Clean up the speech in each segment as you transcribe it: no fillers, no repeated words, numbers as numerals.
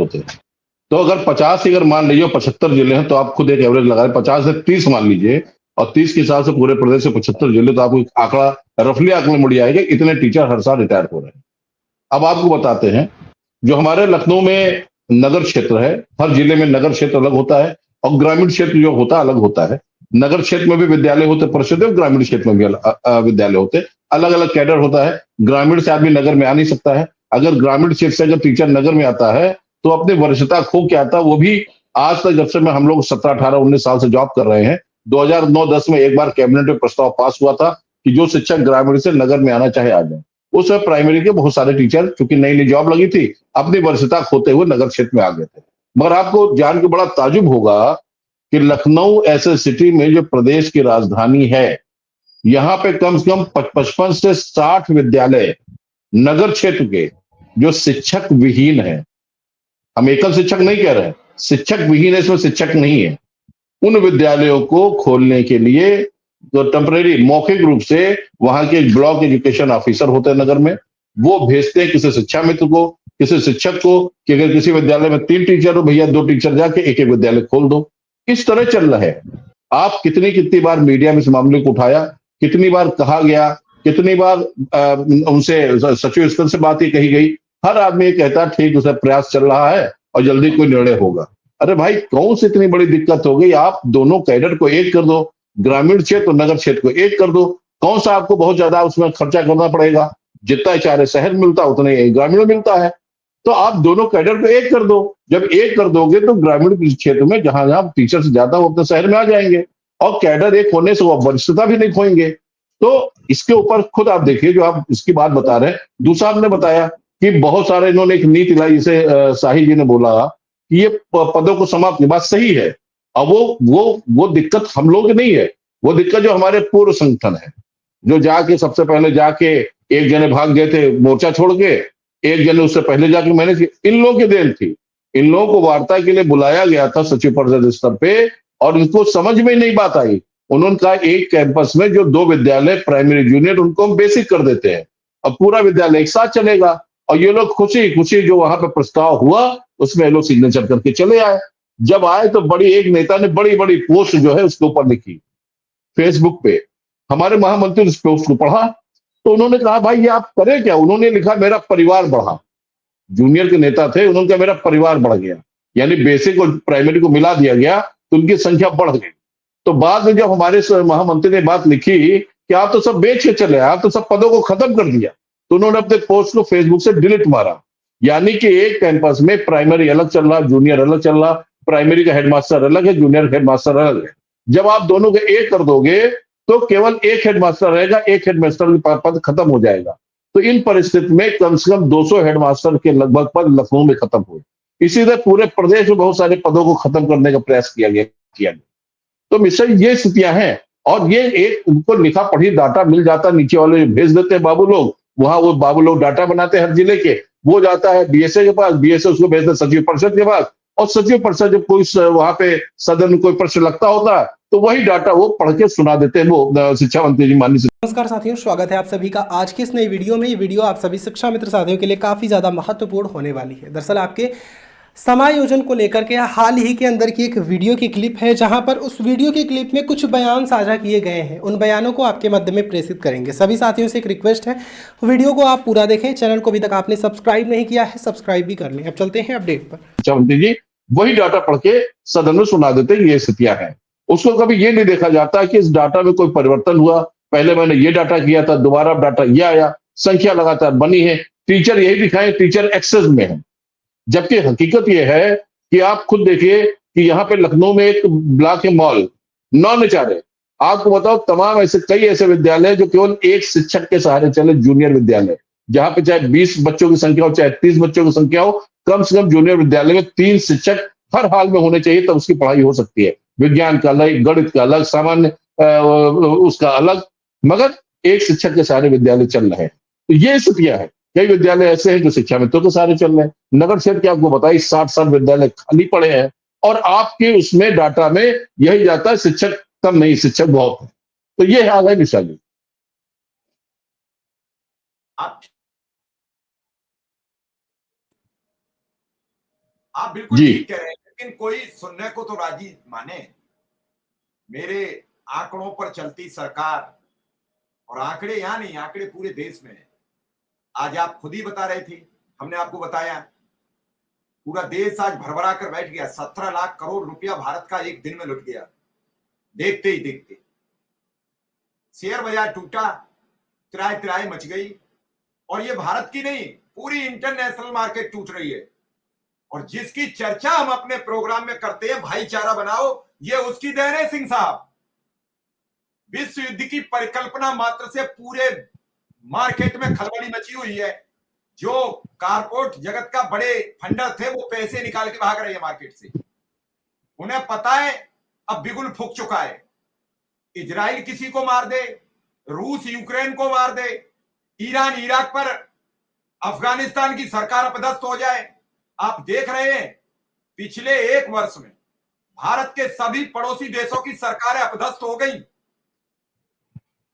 होते हैं। तो अगर 50 अगर मान लीजिए 75 जिले हैं, तो आप खुद एक एवरेज लगाए, 50 से 30 मान लीजिए, और 30 के हिसाब से पूरे प्रदेश से 75 जिले, तो आपको एक आंकड़ा, रफली आंकड़ा मुड़ आएगा, इतने टीचर हर साल रिटायर हो रहे हैं। अब आपको बताते हैं, जो हमारे लखनऊ में नगर क्षेत्र है, हर जिले में नगर क्षेत्र अलग होता है, और ग्रामीण क्षेत्र जो होता है अलग होता है। नगर क्षेत्र में भी विद्यालय होते परिषद, और ग्रामीण क्षेत्र में भी विद्यालय होते, अलग अलग कैडर होता है। ग्रामीण से आदमी नगर में आ नहीं सकता है। अगर ग्रामीण क्षेत्र से अगर टीचर नगर में आता है, तो अपनी वरिष्ठता खो के आता, वो भी आज तक, जब से मैं हम लोग 17 18 19 साल से जॉब कर रहे हैं, 2009-10 में एक बार कैबिनेट में प्रस्ताव पास हुआ था कि जो शिक्षक ग्रामीण से नगर में आना चाहे आ जाए। उस समय प्राइमरी के बहुत सारे टीचर, चूंकि नई नई जॉब लगी थी, अपनी वरिष्ठता खोते हुए नगर क्षेत्र में आ गए थे। मगर आपको जान के बड़ा ताजुब होगा कि लखनऊ ऐसे सिटी में, जो प्रदेश की राजधानी है, यहाँ पे कम से कम 55 से 60 विद्यालय नगर क्षेत्र के, जो शिक्षक विहीन है। हम एकल शिक्षक नहीं कह रहे हैं, शिक्षक विहीन है, इसमें शिक्षक नहीं है। उन विद्यालयों को खोलने के लिए तो टेम्परेरी मौखिक रूप से वहां के ब्लॉक एजुकेशन ऑफिसर होते हैं नगर में, वो भेजते हैं किसी शिक्षा मित्र को, किसी शिक्षक को, कि अगर किसी विद्यालय में 3 टीचर हो, भैया 2 टीचर जाके एक एक विद्यालय खोल दो। इस तरह चल रहा है। आप कितनी कितनी बार मीडिया में इस मामले को उठाया, कितनी बार कहा गया, कितनी बार उनसे सचिव स्तर से बात ही कही गई, हर आदमी ये कहता ठीक, उसे प्रयास चल रहा है और जल्दी कोई निर्णय होगा। अरे भाई, कौन सी इतनी बड़ी दिक्कत हो गई? आप दोनों कैडर को एक कर दो, ग्रामीण क्षेत्र और नगर क्षेत्र को एक कर दो। कौन सा आपको बहुत ज्यादा उसमें खर्चा करना पड़ेगा? जितना चारे शहर मिलता उतना ही ग्रामीण में मिलता है। तो आप दोनों कैडर को एक कर दो। जब एक कर दोगे तो ग्रामीण क्षेत्र में जहां जहां टीचर से ज्यादा वो अपने शहर में आ जाएंगे, और कैडर एक होने से वो वरिष्ठता भी नहीं खोएंगे। तो इसके ऊपर खुद आप देखिए, जो आप इसकी बात बता रहे हैं। दूसरा आपने बताया कि बहुत सारे इन्होंने एक नीति लाई, जिसे शाही जी ने बोला कि ये पदों को समाप्त, बात सही है। अब वो दिक्कत हम लोग की नहीं है, वो दिक्कत जो हमारे पूर्व संगठन है, जो जाके सबसे पहले जाके एक जने भाग गए थे मोर्चा छोड़ के, एक जने उससे पहले जाके मैंने इन लोगों की देन थी। इन लोगों को वार्ता के लिए बुलाया गया था सचिव परिषद स्तर पे, और इनको समझ में नहीं बात आई। उन्होंने कहा एक कैंपस में जो 2 विद्यालय प्राइमरी जूनियर, उनको हम बेसिक कर देते हैं, अब पूरा विद्यालय एक साथ चलेगा। और ये लोग खुशी खुशी, जो वहां पे प्रस्ताव हुआ उसमें लोग सिग्नेचर करके चले आए। जब आए तो बड़ी एक नेता ने बड़ी बड़ी पोस्ट जो है उसके ऊपर लिखी फेसबुक पे। हमारे महामंत्री ने उस पोस्ट को पढ़ा, तो उन्होंने कहा भाई ये आप करें क्या? उन्होंने लिखा मेरा परिवार बढ़ा। जूनियर के नेता थे, उन्होंने कहा मेरा परिवार बढ़ गया, यानी बेसिक और प्राइमरी को मिला दिया गया तो उनकी संख्या बढ़ गई। तो बाद में जब हमारे महामंत्री ने बात लिखी कि आप तो सब बेच के चले, आप तो सब पदों को खत्म कर दिया, तो उन्होंने अपने पोस्ट को फेसबुक से डिलीट मारा। यानी कि एक कैंपस में प्राइमरी अलग चल रहा, जूनियर अलग चल रहा, प्राइमरी का हेडमास्टर अलग है, जूनियर हेडमास्टर अलग है। जब आप दोनों को एक कर दोगे तो केवल एक हेडमास्टर रहेगा, एक हेडमास्टर का पद खत्म हो जाएगा। तो इन परिस्थिति में कम से कम 200 हेडमास्टर के लगभग पद लखनऊ में खत्म हुए। इसी तरह पूरे प्रदेश में बहुत सारे पदों को खत्म करने का प्रयास किया गया। तो मिश्रा ये स्थितियां हैं, और ये एक उनको लिखा पढ़ी डाटा मिल जाता, नीचे वाले भेज देते हैं बाबू लोग, वहां वो बाबू लोग डाटा बनाते हैं हर जिले के, वो जाता है बीएसए के पास, बीएसए उसको भेजते हैं सचिव परिषद के पास, और सचिव परिषद जब कोई वहां पे सदन में कोई प्रश्न लगता होता है तो वही डाटा वो पढ़ के सुना देते हैं, वो शिक्षा मंत्री जी माननीय। नमस्कार साथियों, स्वागत है आप सभी का आज की इस नई वीडियो में। ये वीडियो आप सभी शिक्षा मित्र साथियों के लिए काफ़ी ज़्यादा महत्वपूर्ण होने वाली है। दरअसल आपके समायोजन को लेकर के हाल ही के अंदर की एक वीडियो की क्लिप है, जहां पर उस वीडियो की क्लिप में कुछ बयान साझा किए गए हैं। उन बयानों को आपके मध्य में प्रेषित करेंगे। सभी साथियों से एक रिक्वेस्ट है, वीडियो को आप पूरा देखें। चैनल को अभी तक आपने सब्सक्राइब नहीं किया है, सब्सक्राइब भी कर लें। अब चलते हैं अपडेट पर। शिक्षा मंत्री जी वही डाटा पढ़ के सदन में सुना देते हैं, ये स्थितियां हैं। उसको कभी ये नहीं देखा जाता कि इस डाटा में कोई परिवर्तन हुआ, पहले मैंने ये डाटा किया था, दोबारा डाटा ये आया, संख्या लगातार बनी है, टीचर यही दिखाए टीचर एक्सेस में है। जबकि हकीकत यह है कि आप खुद देखिए कि यहाँ पे लखनऊ में एक ब्लॉक है मॉल, नॉन एचआरए। आपको बताओ तमाम ऐसे कई ऐसे विद्यालय हैं जो केवल एक शिक्षक के सहारे चले, जूनियर विद्यालय, जहां पे चाहे 20 बच्चों की संख्या हो, चाहे 30 बच्चों की संख्या हो, कम से कम जूनियर विद्यालय में 3 शिक्षक हर हाल में होने चाहिए, तब उसकी पढ़ाई हो सकती है। विज्ञान का अलग, गणित का अलग, सामान्य उसका अलग, मगर एक शिक्षक के सहारे विद्यालय चल रहे हैं। तो ये स्थितियां है। कई विद्यालय ऐसे हैं जो शिक्षा मित्रों के सहारे चल रहे हैं। नगर क्षेत्र के आपको बताइए 60 विद्यालय खाली पड़े हैं, और आपके उसमें डाटा में यही जाता है शिक्षक कम नहीं, शिक्षक बहुत है। तो ये हाल है विशाल जी। आप बिल्कुल जी ठीक कह रहे हैं, लेकिन कोई सुनने को तो राजी माने। मेरे आंकड़ों पर चलती सरकार, और आंकड़े यहां नहीं, आंकड़े पूरे देश में है। आज आप खुद ही बता रहे थे, हमने आपको बताया, पूरा देश आज भरभरा कर बैठ गया। 17 लाख करोड़ रुपया भारत का एक दिन में लुट गया, देखते ही देखते। शेयर बाजार टूटा, तिराए तिराए मच गई। और ये भारत की नहीं, पूरी इंटरनेशनल मार्केट टूट रही है। और जिसकी चर्चा हम अपने प्रोग्राम में करते हैं, भाईचारा बनाओ, ये उसकी देन है सिंह साहब। विश्व युद्ध की परिकल्पना मात्र से पूरे मार्केट में खलबली मची हुई है। जो कारपोरेट जगत का बड़े फंडर थे, वो पैसे निकाल के भाग रहे हैं मार्केट से। उन्हें पता है अब बिगुल फूक चुका है। इजराइल किसी को मार दे, रूस यूक्रेन को मार दे, ईरान इराक पर, अफगानिस्तान की सरकार अपदस्थ हो जाए। आप देख रहे हैं पिछले एक वर्ष में भारत के सभी पड़ोसी देशों की सरकारें अपदस्थ हो गई।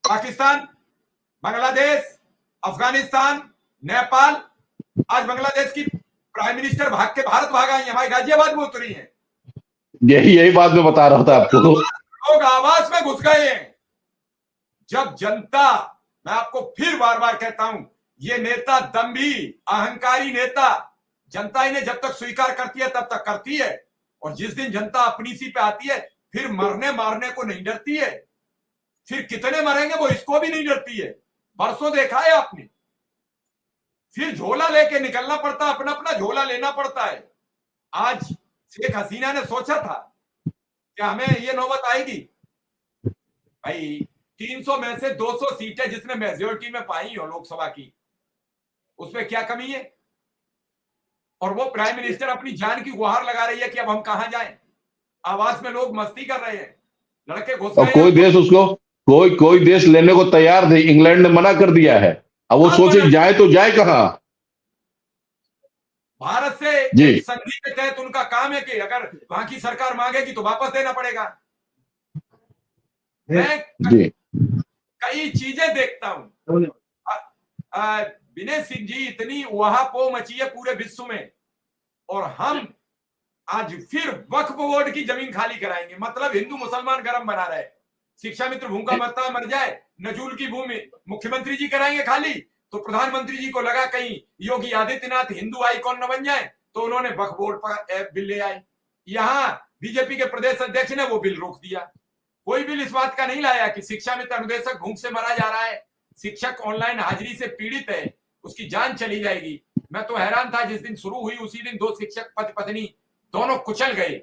पाकिस्तान, बांग्लादेश, अफगानिस्तान, नेपाल। आज बांग्लादेश की प्राइम मिनिस्टर भाग के भारत भाग आई है, हमारी गाजियाबाद में उतरी है। यही बात मैं बता रहा था आपको। लोग आवास में घुस गए हैं। जब जनता, मैं आपको फिर बार बार कहता हूं, ये नेता दम्भी अहंकारी नेता, जनता इन्हें जब तक स्वीकार करती है तब तक करती है। और जिस दिन जनता अपनी सी पे आती है, फिर मरने मारने को नहीं डरती है। फिर कितने मरेंगे वो इसको भी नहीं डरती है। बरसों देखा है आपने। फिर झोला लेके निकलना पड़ता, अपना अपना झोला लेना पड़ता है। आज शेख हसीना ने सोचा था कि हमें ये नौबत आएगी। भाई 300 में से 200 सीटें जिसने मेजोरिटी में पाई हो लोकसभा की, उसमें क्या कमी है? और वो प्राइम मिनिस्टर अपनी जान की गुहार लगा रही है कि अब हम कहां जाएं। आवास में लोग मस्ती कर रहे हैं, लड़के घुस और गए कोई हैं। देश उसको, कोई देश लेने को तैयार थे, इंग्लैंड ने मना कर दिया है। अब वो सोचे जाए तो जाए कहां। भारत से जी एक संधि के तहत उनका काम है कि अगर वहां की सरकार मांगेगी तो वापस देना पड़ेगा। मैं जी कई चीजें देखता हूं। विनय सिंह जी, इतनी वहापो मची है पूरे विश्व में, और हम आज फिर वक्फ बोर्ड की जमीन खाली कराएंगे। मतलब हिंदू मुसलमान गरम बना रहे। शिक्षा मित्र भूखा मरता मर जाए, नजूल की भूमि मुख्यमंत्री जी कराएंगे खाली। तो प्रधानमंत्री जी को लगा कहीं योगी आदित्यनाथ हिंदू आइकॉन न बन जाए, तो उन्होंने वक्फ बोर्ड पर बिल ले आए। यहां बीजेपी के प्रदेश अध्यक्ष ने वो बिल रोक दिया। कोई बिल इस बात का नहीं लाया कि शिक्षा मित्र अनुदेशक भूख से मरा जा रहा है, शिक्षक ऑनलाइन हाजिरी से पीड़ित है, उसकी जान चली जाएगी। मैं तो हैरान था, जिस दिन शुरू हुई उसी दिन 2 शिक्षक पति पत्नी दोनों कुचल गए।